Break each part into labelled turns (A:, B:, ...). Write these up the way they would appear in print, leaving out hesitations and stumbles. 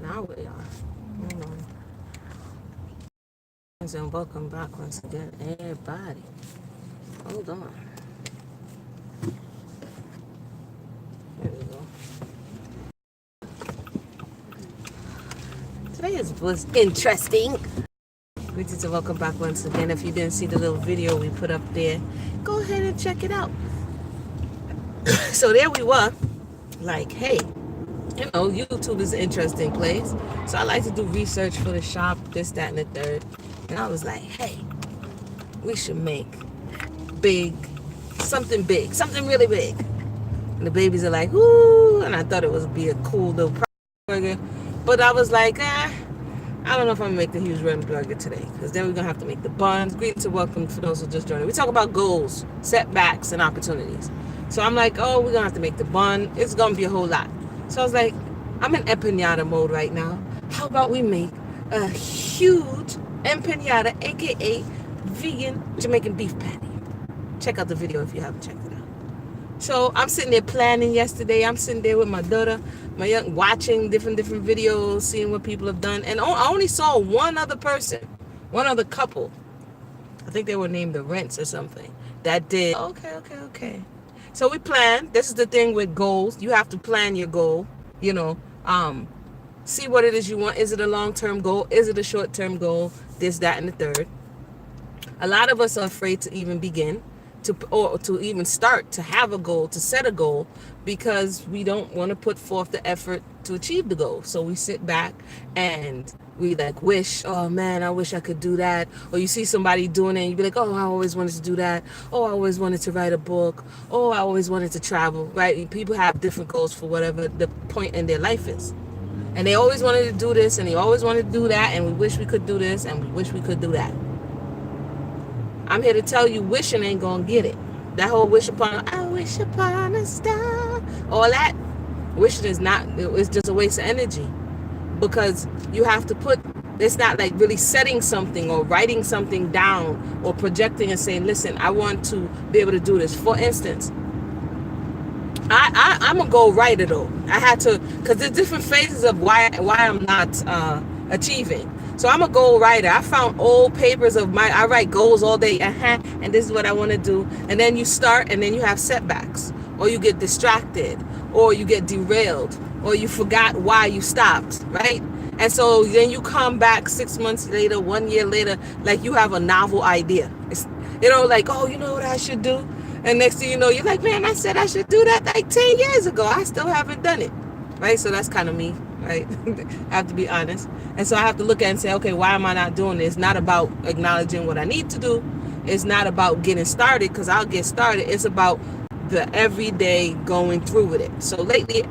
A: Now we are. Hold on. And welcome back once again, everybody. Hold on. There we go. Today was interesting. Greetings and welcome back once again. If you didn't see the little video we put up there, go ahead and check it out. So there we were. Like, hey, you know, YouTube is an interesting place. So I like to do research for the shop, this, that, and the third. And I was like, hey, we should make something really big. And the babies are like, ooh, and I thought it would be a cool little burger. But I was like, I don't know if I'm gonna make the huge red burger today, because then we're gonna have to make the buns. Greetings and welcome for those who just joined. We talk about goals, setbacks, and opportunities. So I'm like, oh, we're gonna have to make the bun. It's gonna be a whole lot. So I was like, I'm in empanada mode right now. How about we make a huge empanada, aka vegan Jamaican beef patty? Check out the video if you haven't checked it out. So I'm sitting there planning yesterday. I'm sitting there with my daughter, watching different videos, seeing what people have done. And I only saw one other person, one other couple. I think they were named the Rents or something. That did. Okay. So we planned. This is the thing with goals. You have to plan your goal. You know, see what it is you want. Is it a long-term goal? Is it a short-term goal? This, that, and the third. A lot of us are afraid to even begin. To even start to have a goal, to set a goal, because we don't want to put forth the effort to achieve the goal. So we sit back and we like wish, oh man, I wish I could do that. Or you see somebody doing it and you be like, oh, I always wanted to do that. Oh, I always wanted to write a book. Oh, I always wanted to travel, right? People have different goals for whatever the point in their life is. And they always wanted to do this and they always wanted to do that, and we wish we could do this and we wish we could do that. I'm here to tell you, wishing ain't gonna get it. That whole I wish upon a star, all that, wishing is not, it's just a waste of energy. Because you have to it's not like really setting something or writing something down or projecting and saying, listen, I want to be able to do this. For instance, I'm a goal writer though. I had to, because there's different phases of why I'm not achieving. So I'm a goal writer. I found old papers of I write goals all day, and this is what I want to do. And then you start, and then you have setbacks, or you get distracted, or you get derailed, or you forgot why you stopped, right? And so then you come back 6 months later, 1 year later, like you have a novel idea. It's, like, oh, you know what I should do? And next thing you know, you're like, man, I said I should do that like 10 years ago. I still haven't done it, right? So that's kind of me. Right? I have to be honest. And so I have to look at it and say, okay, why am I not doing this? It's not about acknowledging what I need to do. It's not about getting started, because I'll get started. It's about the everyday going through with it. So lately,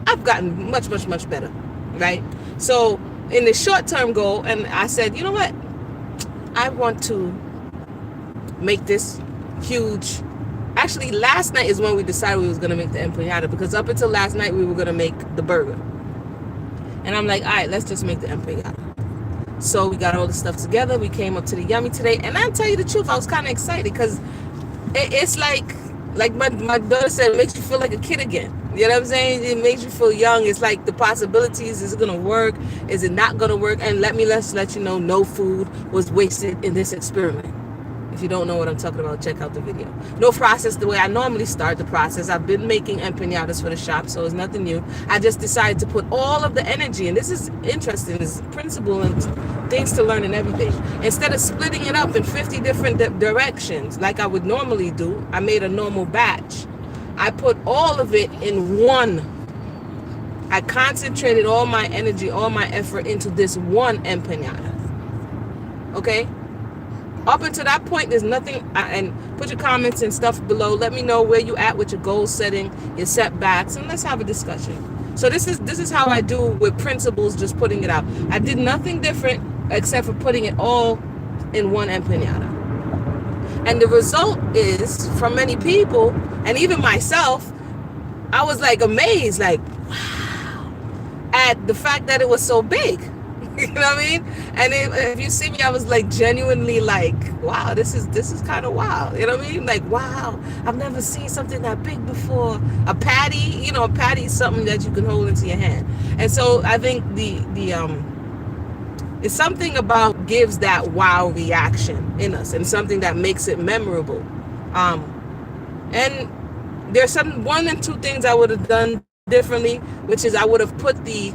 A: I've gotten much, much, much better, right? So in the short-term goal, and I said, you know what? I want to make this huge. Actually, last night is when we decided we was going to make the empanada, because up until last night, we were going to make the burger. And I'm like, all right, let's just make the empanada. So we got all the stuff together. We came up to the Yummy today. And I'll tell you the truth, I was kind of excited, because it's like my daughter said, it makes you feel like a kid again. You know what I'm saying? It makes you feel young. It's like the possibilities. Is it going to work? Is it not going to work? And let's let you know, no food was wasted in this experiment. If you don't know what I'm talking about, check out the video. No process the way I normally start the process. I've been making empanadas for the shop, so it's nothing new. I just decided to put all of the energy, and this is interesting, this principle and things to learn and everything. Instead of splitting it up in 50 different directions like I would normally do, I made a normal batch. I put all of it in one. I concentrated all my energy, all my effort into this one empanada. Okay? Up until that point, there's nothing, and put your comments and stuff below. Let me know where you at with your goal setting, your setbacks, and let's have a discussion. So this is how I do with principles, just putting it out. I did nothing different except for putting it all in one empanada. And the result is, from many people, and even myself, I was like amazed, like, wow, at the fact that it was so big. You know what I mean? And if you see me, I was like genuinely like, wow, this is kind of wild. You know what I mean? Like, wow, I've never seen something that big before. A patty, a patty is something that you can hold into your hand. And so I think the it's something about gives that wow reaction in us, and something that makes it memorable. And there's one and two things I would have done differently, which is I would have put the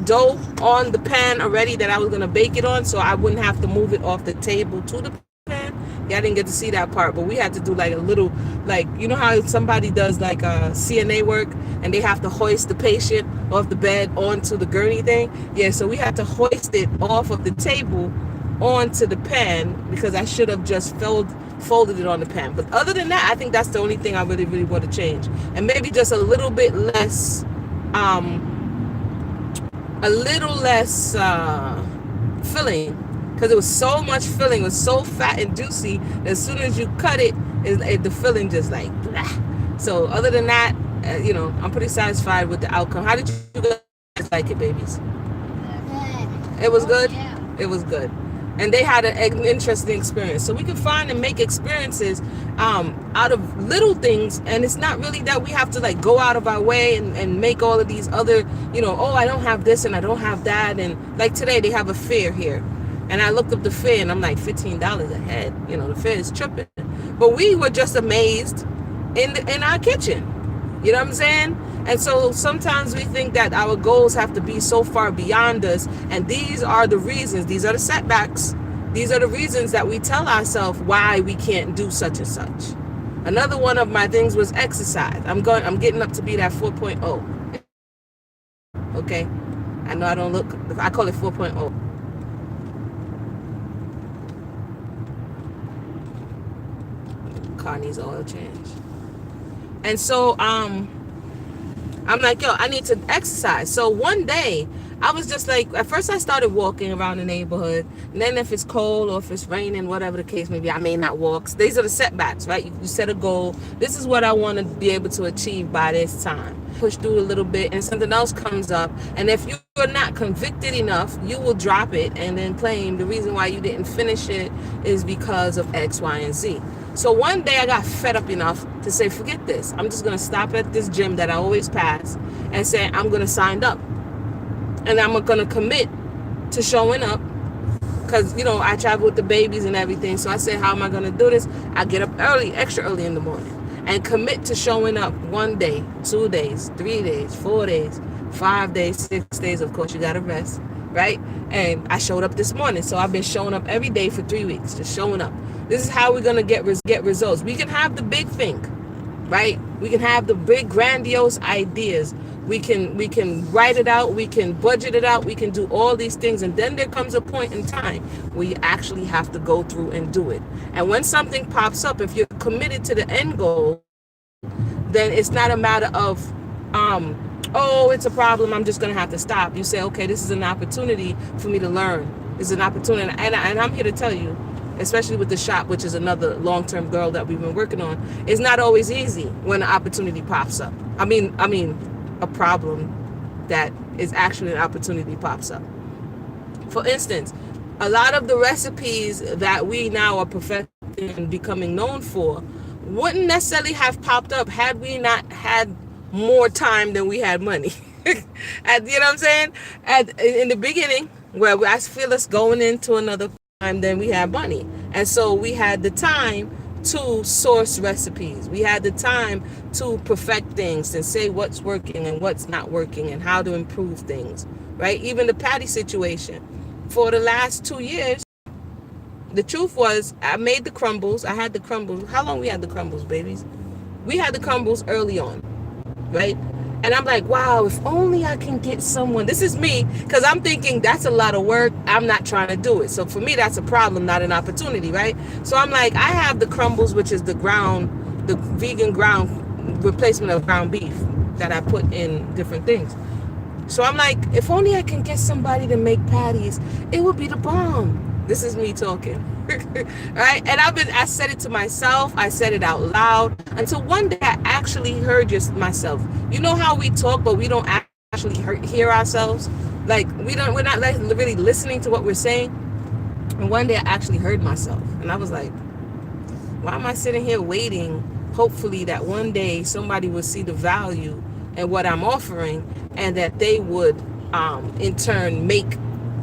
A: dough on the pan already that I was gonna bake it on, so I wouldn't have to move it off the table to the pan. Yeah, I didn't get to see that part, but we had to do like a little, like, you know how somebody does like a CNA work and they have to hoist the patient off the bed onto the gurney thing. Yeah, so we had to hoist it off of the table onto the pan, because I should have just folded it on the pan. But other than that, I think that's the only thing I really, really want to change. And maybe just a little bit less filling, because it was so much filling. It was so fat and juicy that as soon as you cut it, the filling just like blah. So other than that, I'm pretty satisfied with the outcome. How did you guys like it, babies? Good. It was good? Yeah. It was good. And they had an interesting experience. So we can find and make experiences out of little things. And it's not really that we have to like go out of our way and make all of these other, oh, I don't have this and I don't have that. And like today they have a fair here. And I looked up the fare and I'm like $15 a head. The fare is tripping. But we were just amazed in our kitchen. You know what I'm saying? And so sometimes we think that our goals have to be so far beyond us. And these are the reasons. These are the setbacks. These are the reasons that we tell ourselves why we can't do such and such. Another one of my things was exercise. I'm getting up to be that 4.0. Okay? I know I don't look, I call it 4.0. Car needs oil change. And so I'm like, yo, I need to exercise. So one day I was just like, at first I started walking around the neighborhood, and then if it's cold or if it's raining, whatever the case may be, I may not walk. So these are the setbacks, right? You set a goal. This is what I want to be able to achieve by this time. Push through a little bit and something else comes up, and if you're not convicted enough, you will drop it and then claim the reason why you didn't finish it is because of X, Y, and Z. So one day I got fed up enough to say, forget this. I'm just going to stop at this gym that I always pass and say, I'm going to sign up. And I'm going to commit to showing up. Because, I travel with the babies and everything. So I said, how am I going to do this? I get up early, extra early in the morning. And commit to showing up 1 day, 2 days, 3 days, 4 days, 5 days, 6 days. Of course, you got to rest, right? And I showed up this morning. So I've been showing up every day for 3 weeks, just showing up. This is how we're going to get results. We can have the big thing, right? We can have the big grandiose ideas. We can write it out. We can budget it out. We can do all these things. And then there comes a point in time where you actually have to go through and do it. And when something pops up, if you're committed to the end goal, then it's not a matter of, oh, it's a problem, I'm just going to have to stop. You say, okay, this is an opportunity for me to learn. This is an opportunity. And I'm here to tell you, especially with the shop, which is another long-term goal that we've been working on, it's not always easy when an opportunity pops up. I mean, a problem that is actually an opportunity pops up. For instance, a lot of the recipes that we now are perfecting and becoming known for wouldn't necessarily have popped up had we not had more time than we had money. You know what I'm saying? In the beginning, where I feel us going into another time than we had money. And so we had the time to source recipes. We had the time to perfect things and say what's working and what's not working and how to improve things, right? Even the patty situation. For the last 2 years, the truth was I made the crumbles. I had the crumbles. How long we had the crumbles, babies? We had the crumbles early on, right? And I'm like, wow, if only I can get someone. This is me, because I'm thinking that's a lot of work. I'm not trying to do it. So for me, that's a problem, not an opportunity, right? So I'm like, I have the crumbles, which is the vegan ground replacement of ground beef that I put in different things. So I'm like, if only I can get somebody to make patties, it would be the bomb. This is me talking. Right? And I said it to myself. I said it out loud until one day I actually heard myself. You know how we talk, but we don't actually hear ourselves? Like we're not like really listening to what we're saying. And one day I actually heard myself, and I was like, why am I sitting here waiting, hopefully that one day somebody will see the value in what I'm offering, and that they would in turn make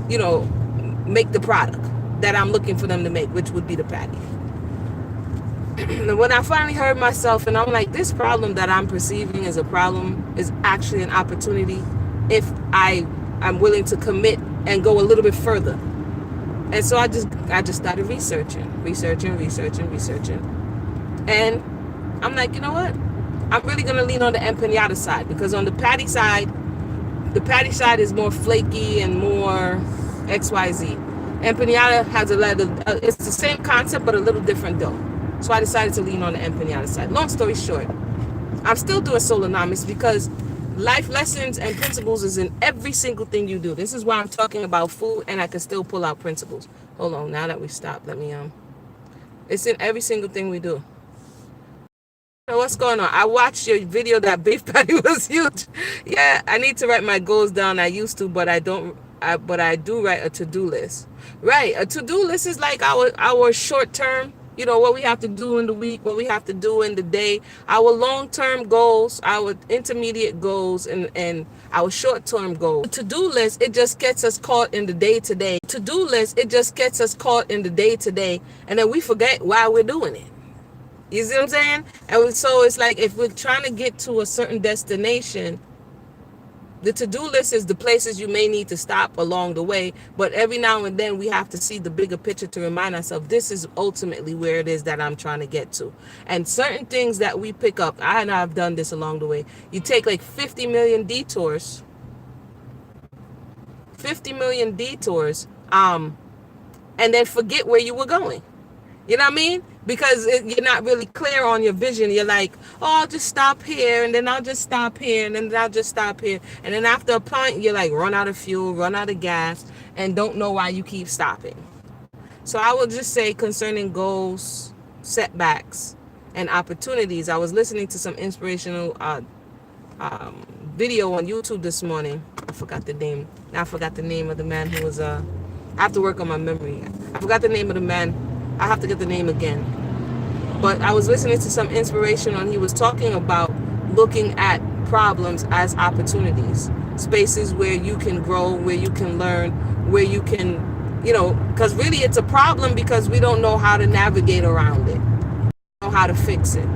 A: the product that I'm looking for them to make, which would be the patty. And when I finally heard myself, and I'm like, this problem that I'm perceiving as a problem is actually an opportunity if I'm willing to commit and go a little bit further. And so I just started researching. And I'm like, you know what? I'm really going to lean on the empanada side, because on the patty side is more flaky and more XYZ. Empanada has it's the same concept, but a little different dough. So I decided to lean on the empanada side. Long story short, I'm still doing Solonomics because life lessons and principles is in every single thing you do. This is why I'm talking about food, and I can still pull out principles. Hold on, now that we stopped, let me it's in every single thing we do. So what's going on? I watched your video that beef patty was huge. Yeah, I need to write my goals down. I used to, but I don't. But I do write a to-do list. Right, a to-do list is like our short term. You know, what we have to do in the week, what we have to do in the day, our long-term goals, our intermediate goals, and our short-term goals. The to-do list, it just gets us caught in the day-to-day. To-do list, it just gets us caught in the day-to-day, and then we forget why we're doing it. You see what I'm saying? And so it's like, if we're trying to get to a certain destination, the to-do list is the places you may need to stop along the way, but every now and then we have to see the bigger picture to remind ourselves this is ultimately where it is that I'm trying to get to. And certain things that we pick up, I've done this along the way. You take like 50 million detours, and then forget where you were going. You know what I mean? Because you're not really clear on your vision. You're like, oh, I'll just stop here, and then I'll just stop here, and then I'll just stop here. And then after a point, you're like, run out of fuel, run out of gas, and don't know why you keep stopping. So I will just say, concerning goals, setbacks, and opportunities, I was listening to some inspirational video on YouTube this morning. I forgot the name. Now I forgot the name of the man who was, I have to work on my memory. I forgot the name of the man. I have to get the name again. But I was listening to some inspiration, and he was talking about looking at problems as opportunities, spaces where you can grow, where you can learn, where you can, because really it's a problem because we don't know how to navigate around it, know how to fix it.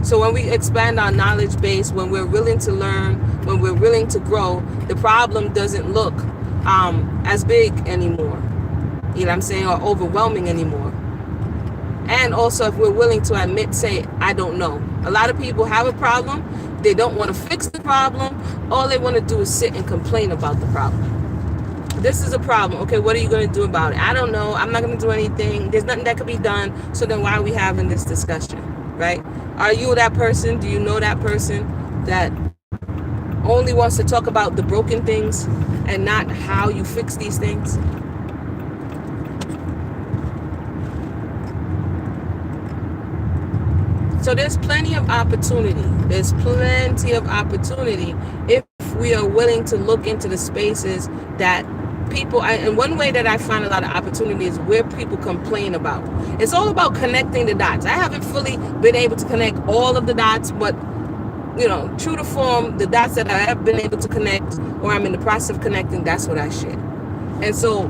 A: So when we expand our knowledge base, when we're willing to learn, when we're willing to grow, the problem doesn't look as big anymore. You know what I'm saying? Or overwhelming anymore. And also, if we're willing to admit, say, I don't know. A lot of people have a problem. They don't want to fix the problem. All they want to do is sit and complain about the problem. This is a problem. Okay, what are you going to do about it? I don't know. I'm not going to do anything. There's nothing that could be done. So then why are we having this discussion, right? Are you that person? Do you know that person that only wants to talk about the broken things and not how you fix these things? So there's plenty of opportunity. There's plenty of opportunity if we are willing to look into the spaces that people, and one way that I find a lot of opportunity is where people complain about. It's all about connecting the dots. I haven't fully been able to connect all of the dots, but true to form, the dots that I have been able to connect, or I'm in the process of connecting, that's what I share. And so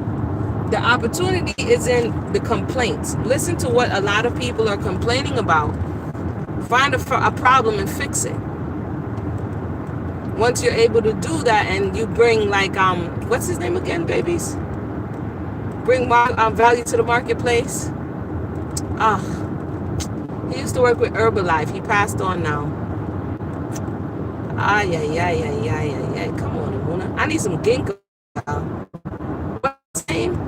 A: the opportunity is in the complaints. Listen to what a lot of people are complaining about. Find a problem and fix it. Once you're able to do that, and you bring, like, what's his name again, babies? Bring value to the marketplace. He used to work with Herbalife. He passed on now. Yeah. Come on, Amuna. I need some ginkgo. What's his name?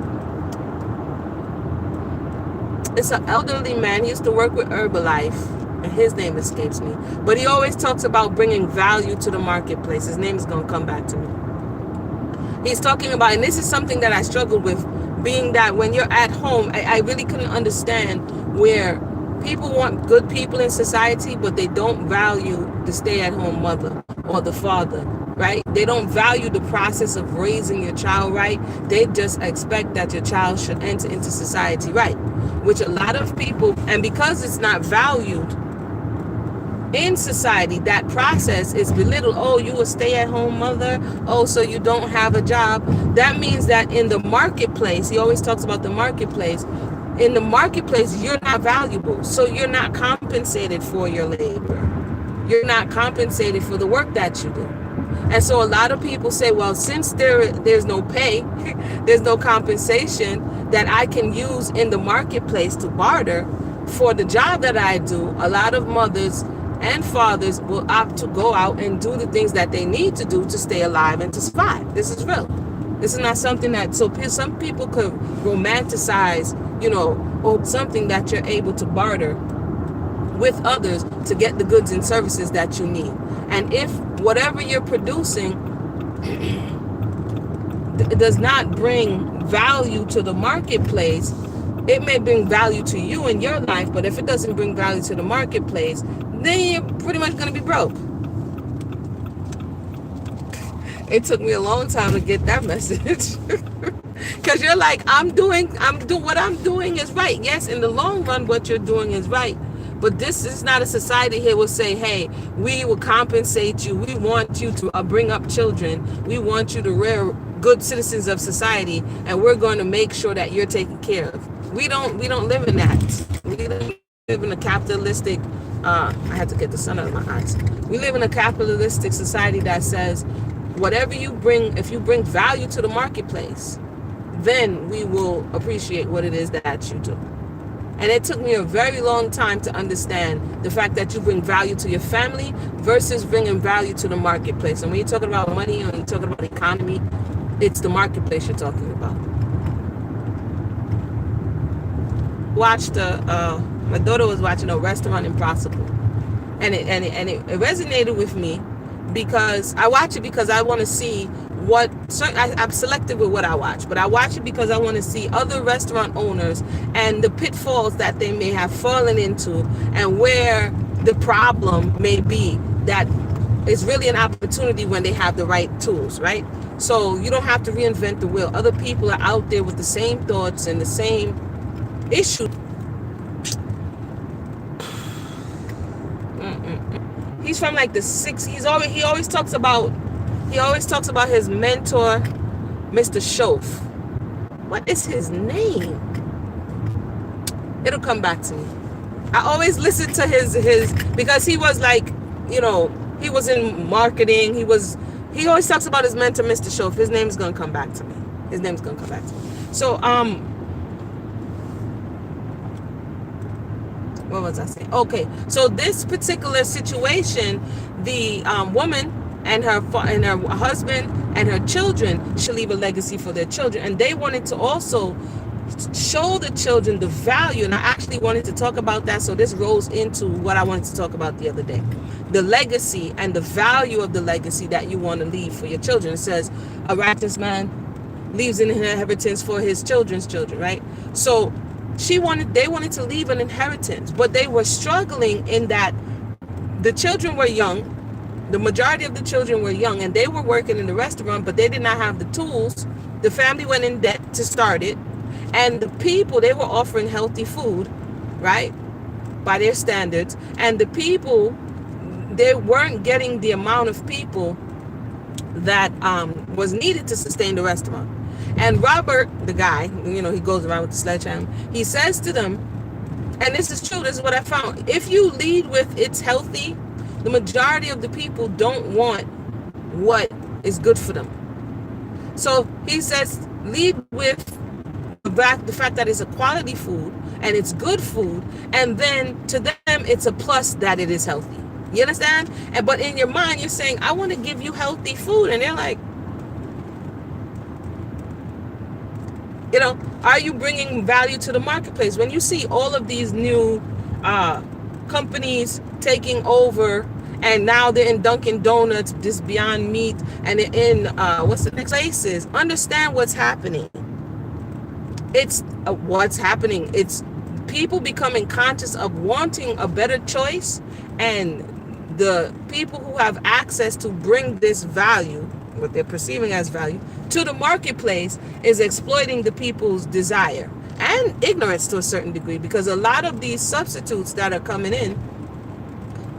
A: It's an elderly man. He used to work with Herbalife. His name escapes me, but he always talks about bringing value to the marketplace. His name is going to come back to me. He's talking about, and this is something that I struggled with, being that when you're at home, I really couldn't understand where people want good people in society, but they don't value the stay-at-home mother or the father right? They don't value the process of raising your child right. They just expect that your child should enter into society right, which a lot of people, and because it's not valued in society, that process is belittled. Oh, you a stay-at-home mother. Oh, so you don't have a job. That means that in the marketplace, he always talks about the marketplace. In the marketplace, you're not valuable. So you're not compensated for your labor. You're not compensated for the work that you do. And so a lot of people say, well, since there's no pay, there's no compensation that I can use in the marketplace to barter for the job that I do, a lot of mothers and fathers will opt to go out and do the things that they need to do to stay alive and to survive. This is real. This is not something that, so some people could romanticize, or something that you're able to barter with others to get the goods and services that you need. And if whatever you're producing does not bring value to the marketplace, it may bring value to you in your life, but if it doesn't bring value to the marketplace, then you're pretty much going to be broke. It took me a long time to get that message. Because you're like, what I'm doing is right. Yes, in the long run, what you're doing is right. But this is not a society here will say, hey, we will compensate you. We want you to bring up children. We want you to rear good citizens of society. And we're going to make sure that you're taken care of. We don't live in that. We live in a capitalistic, I had to get the sun out of my eyes. We live in a capitalistic society that says, whatever you bring, if you bring value to the marketplace, then we will appreciate what it is that you do. And it took me a very long time to understand the fact that you bring value to your family versus bringing value to the marketplace. And when you're talking about money and you're talking about economy, it's the marketplace you're talking about. My daughter was watching a Restaurant Impossible, and it resonated with me because I watch it because I want to see I'm selective with what I watch, but I watch it because I want to see other restaurant owners and the pitfalls that they may have fallen into and where the problem may be that is really an opportunity when they have the right tools, right? So you don't have to reinvent the wheel. Other people are out there with the same thoughts and the same issue. He's from like the 60s. He always talks about his mentor, Mr. Shof. What is his name? It'll come back to me. I always listen to his because he was like, he was in marketing. He always talks about his mentor, Mr. Shof. His name's gonna come back to me. So what was I saying? Okay, so this particular situation, the woman and her husband and her children should leave a legacy for their children, and they wanted to also show the children the value, and I actually wanted to talk about that, so this rolls into what I wanted to talk about the other day, the legacy and the value of the legacy that you want to leave for your children. It says a righteous man leaves an inheritance for his children's children, right? So they wanted to leave an inheritance, but they were struggling in that the children were young. The majority of the children were young, and they were working in the restaurant, but they did not have the tools. The family went in debt to start it, and the people, they were offering healthy food, right, by their standards, and the people, they weren't getting the amount of people that was needed to sustain the restaurant. And Robert, the guy, he goes around with the sledgehammer, he says to them, and this is true, this is what I found, if you lead with it's healthy, the majority of the people don't want what is good for them. So he says, lead with the fact that it's a quality food and it's good food, and then to them it's a plus that it is healthy. You understand? But in your mind you're saying, I want to give you healthy food, and they're like, are you bringing value to the marketplace? When you see all of these new companies taking over, and now they're in Dunkin' Donuts, this Beyond Meat, and they're in what's the next places, understand what's happening. It's what's happening. It's people becoming conscious of wanting a better choice, and the people who have access to bring this value, what they're perceiving as value, to the marketplace is exploiting the people's desire and ignorance to a certain degree, because a lot of these substitutes that are coming in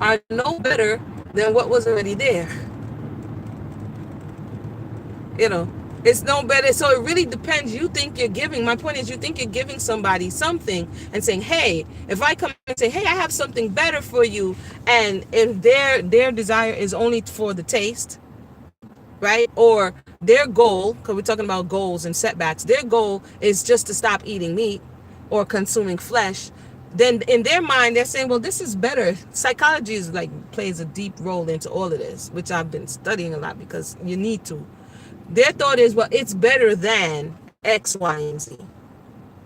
A: are no better than what was already there. You know, it's no better. So it really depends. You think you're giving, my point is, you think you're giving somebody something and saying, hey, if I come and say, hey, I have something better for you, and if their desire is only for the taste, right? Or their goal, because we're talking about goals and setbacks, their goal is just to stop eating meat or consuming flesh, then in their mind, they're saying, well, this is better. Psychology is like plays a deep role into all of this, which I've been studying a lot because you need to. Their thought is, well, it's better than X, Y, and Z. You know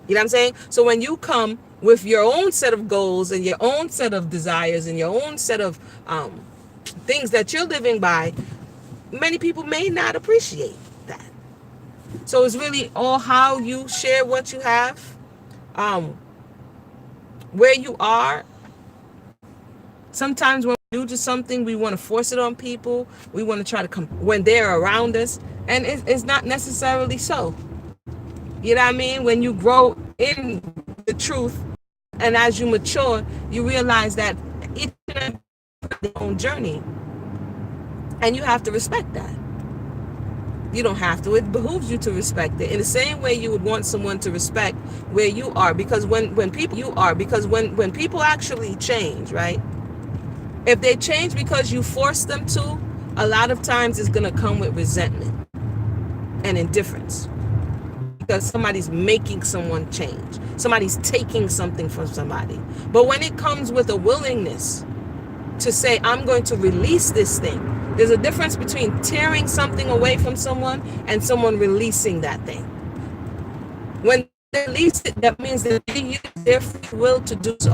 A: what I'm saying? So when you come with your own set of goals and your own set of desires and your own set of things that you're living by, many people may not appreciate that. So it's really all how you share what you have, where you are. Sometimes when we do just something, we want to force it on people. We want to try to come when they're around us, and it's not necessarily so. You know what I mean? When you grow in the truth, and as you mature, you realize that each and every their own journey, and you have to respect that. You don't have to. It behooves you to respect it in the same way you would want someone to respect where you are, because when people actually change, right? If they change because you force them to, a lot of times it's going to come with resentment and indifference, because somebody's making someone change. Somebody's taking something from somebody. But when it comes with a willingness to say, I'm going to release this thing, there's a difference between tearing something away from someone and someone releasing that thing. When they release it, that means that they use their free will to do so.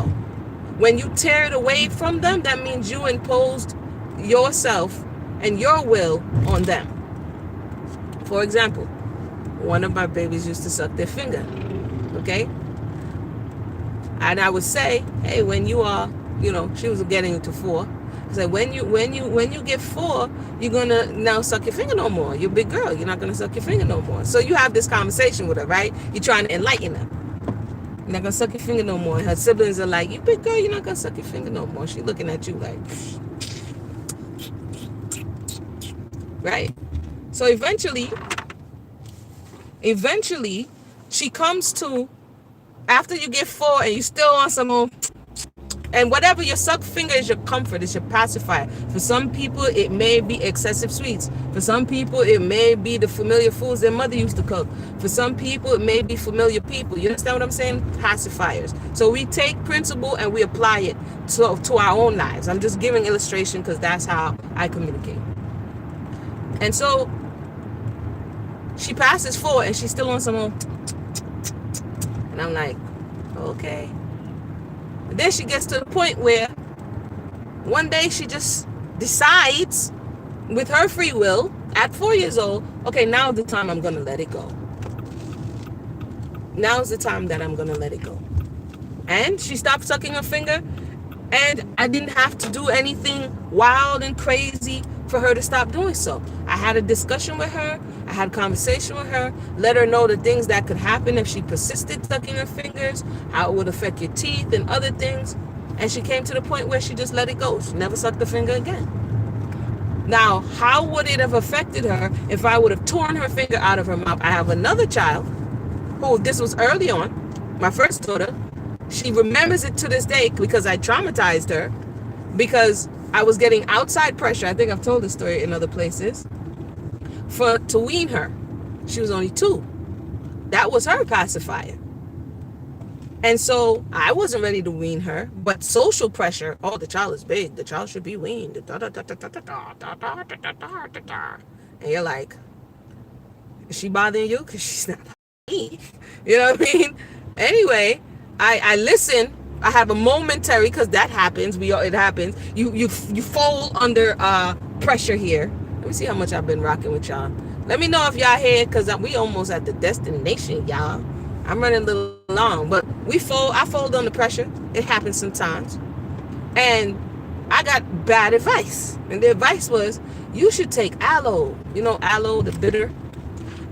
A: When you tear it away from them, that means you imposed yourself and your will on them. For example, one of my babies used to suck their finger, okay? And I would say, hey, when you are, she was getting to 4. I said, when you get 4, you're gonna now suck your finger no more. You're a big girl. You're not gonna suck your finger no more. So you have this conversation with her, right? You're trying to enlighten her. You're not gonna suck your finger no more. And her siblings are like, you big girl, you're not gonna suck your finger no more. She's looking at you like, right? So eventually, she comes to, after you get 4 and you still want some more, and whatever, your suck finger is your comfort, it's your pacifier. For some people, it may be excessive sweets. For some people, it may be the familiar foods their mother used to cook. For some people, it may be familiar people. You understand what I'm saying? Pacifiers. So we take principle and we apply it to our own lives. I'm just giving illustration because that's how I communicate. And so she passes 4 and she's still on some more. And I'm like, okay. Then she gets to the point where one day she just decides with her free will at 4 years old, okay, now's the time I'm going to let it go. Now's the time that I'm going to let it go. And she stopped sucking her finger, and I didn't have to do anything wild and crazy for her to stop doing so. I had a discussion with her. I had a conversation with her, let her know the things that could happen if she persisted sucking her fingers, how it would affect your teeth and other things. And she came to the point where she just let it go. She never sucked the finger again. Now, how would it have affected her if I would have torn her finger out of her mouth? I have another child who, this was early on, my first daughter. She remembers it to this day because I traumatized her, because I was getting outside pressure. I think I've told this story in other places. To wean her. She was only 2. That was her pacifier. And so I wasn't ready to wean her, but social pressure, oh, the child is big, the child should be weaned. And you're like, is she bothering you? Because she's not bothering me. You know what I mean? Anyway, I listen. I have a momentary, because that happens. It happens. You fall under pressure here. Let me see how much I've been rocking with y'all. Let me know if y'all here, because we almost at the destination, y'all. I'm running a little long, but I fold under pressure. It happens sometimes. And I got bad advice. And the advice was, you should take aloe. You know, aloe, the bitter.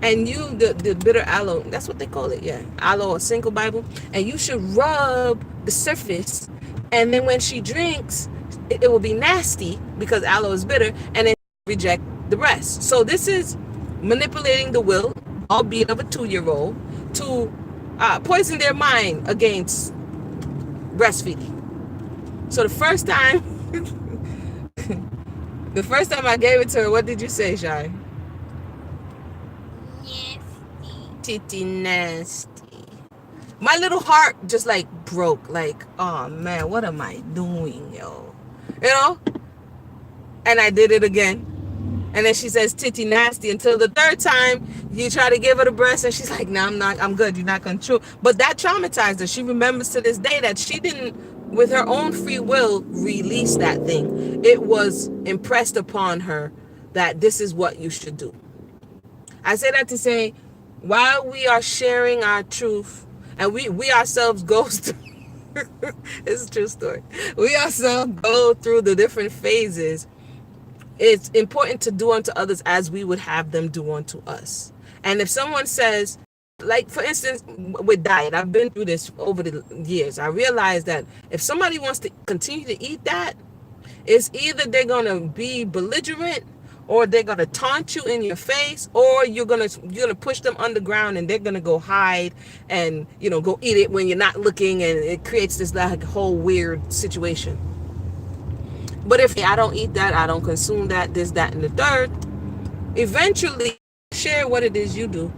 A: And the bitter aloe, that's what they call it, yeah. Aloe or single Bible. And you should rub the surface. And then when she drinks, it will be nasty because aloe is bitter. And then reject the rest. So this is manipulating the will, albeit of a 2-year-old, to poison their mind against breastfeeding. So the first time I gave it to her, what did you say, Shy?
B: Nasty.
A: Titty nasty. My little heart just like broke. Like, oh man, what am I doing, yo? You know? And I did it again. And then she says titty nasty until the third time you try to give her the breast and she's like, no, I'm good. You're not going to chew. But that traumatized her. She remembers to this day that she didn't, with her own free will, release that thing. It was impressed upon her that this is what you should do. I say that to say, while we are sharing our truth, and we ourselves go through, it's a true story. We ourselves go through the different phases. It's important to do unto others as we would have them do unto us. And if someone says, like for instance, with diet, I've been through this over the years. I realized that if somebody wants to continue to eat that, it's either they're going to be belligerent, or they're going to taunt you in your face, or you're going to push them underground and they're going to go hide and, go eat it when you're not looking. And it creates this like whole weird situation. But if I don't eat that, I don't consume that, this, that, and the third, eventually share what it is you do.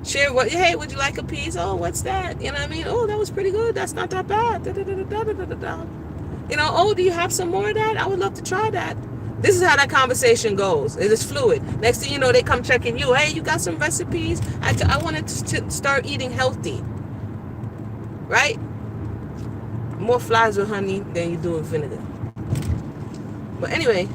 A: Share what, hey, would you like a piece? Oh, what's that? You know what I mean? Oh, that was pretty good. That's not that bad. Da, da, da, da, da, da, da. Oh, do you have some more of that? I would love to try that. This is how that conversation goes. It is fluid. Next thing you know, they come checking you. Hey, you got some recipes? I wanted to start eating healthy. Right? More flies with honey than you do with vinegar. But anyway,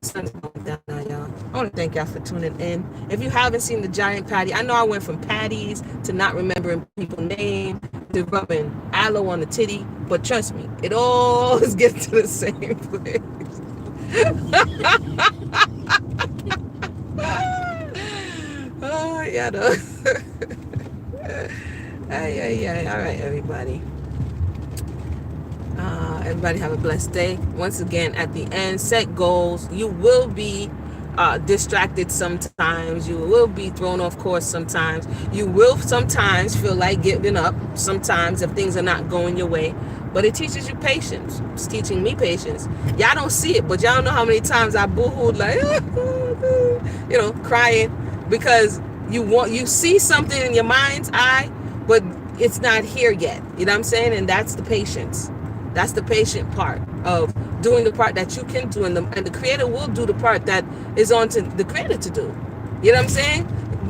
A: sun's going down now, y'all. I want to thank y'all for tuning in. If you haven't seen the giant patty, I know I went from patties to not remembering people's name to rubbing aloe on the titty, but trust me, it always gets to the same place. Oh, yeah, though. Ay. All right, everybody. Everybody have a blessed day. Once again, at the end, set goals. You will be distracted sometimes. You will be thrown off course sometimes. You will sometimes feel like giving up sometimes if things are not going your way. But it teaches you patience. It's teaching me patience. Y'all don't see it, but y'all know how many times I boo-hooed like, crying because you see something in your mind's eye, but it's not here yet. You know what I'm saying? And that's the patience. That's the patient part of doing the part that you can do, and the creator will do the part that is on to the creator to do. You know what I'm saying?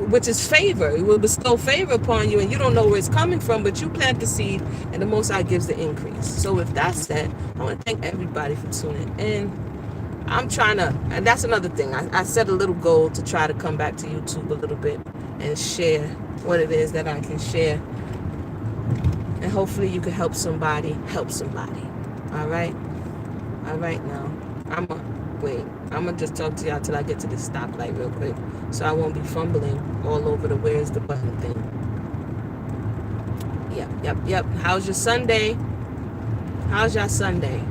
A: Which is favor. It will bestow favor upon you, and you don't know where it's coming from, but you plant the seed, and the Most High gives the increase. So with that said, I want to thank everybody for tuning in. I'm trying to, and that's another thing. I set a little goal to try to come back to YouTube a little bit and share what it is that I can share. And hopefully you can help somebody. All right now. I'm gonna just talk to y'all till I get to this stoplight real quick, so I won't be fumbling all over the where's the button thing. Yep. How's your Sunday? How's your Sunday?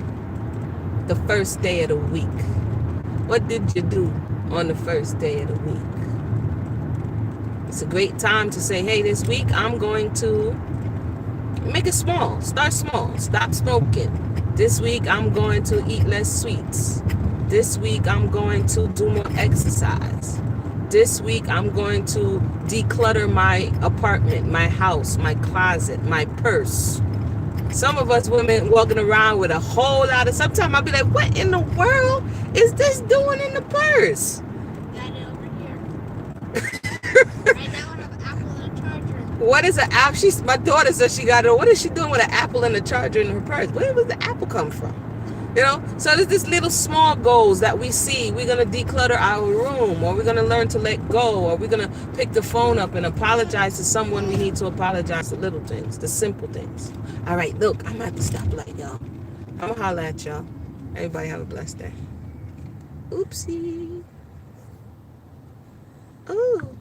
A: The first day of the week. What did you do on the first day of the week? It's a great time to say, hey, this week I'm going to make it small. Start small. Stop smoking. This week I'm going to eat less sweets. This week I'm going to do more exercise. This week I'm going to declutter my apartment, my house, my closet, my purse. Some of us women walking around with a whole lot of, sometimes I'll be like, what in the world is this doing in the purse?
B: Got it over here. Right now I have an apple and a charger.
A: What is an apple? My daughter says she got it. What is she doing with an apple and a charger in her purse? Where does the apple come from? So there's this little small goals that we see. We're going to declutter our room, or we're going to learn to let go, or we're going to pick the phone up and apologize to someone we need to apologize. The little things, the simple things. All right, look, I'm at the stoplight, y'all. I'm going to holler at y'all. Everybody have a blessed day. Oopsie. Ooh.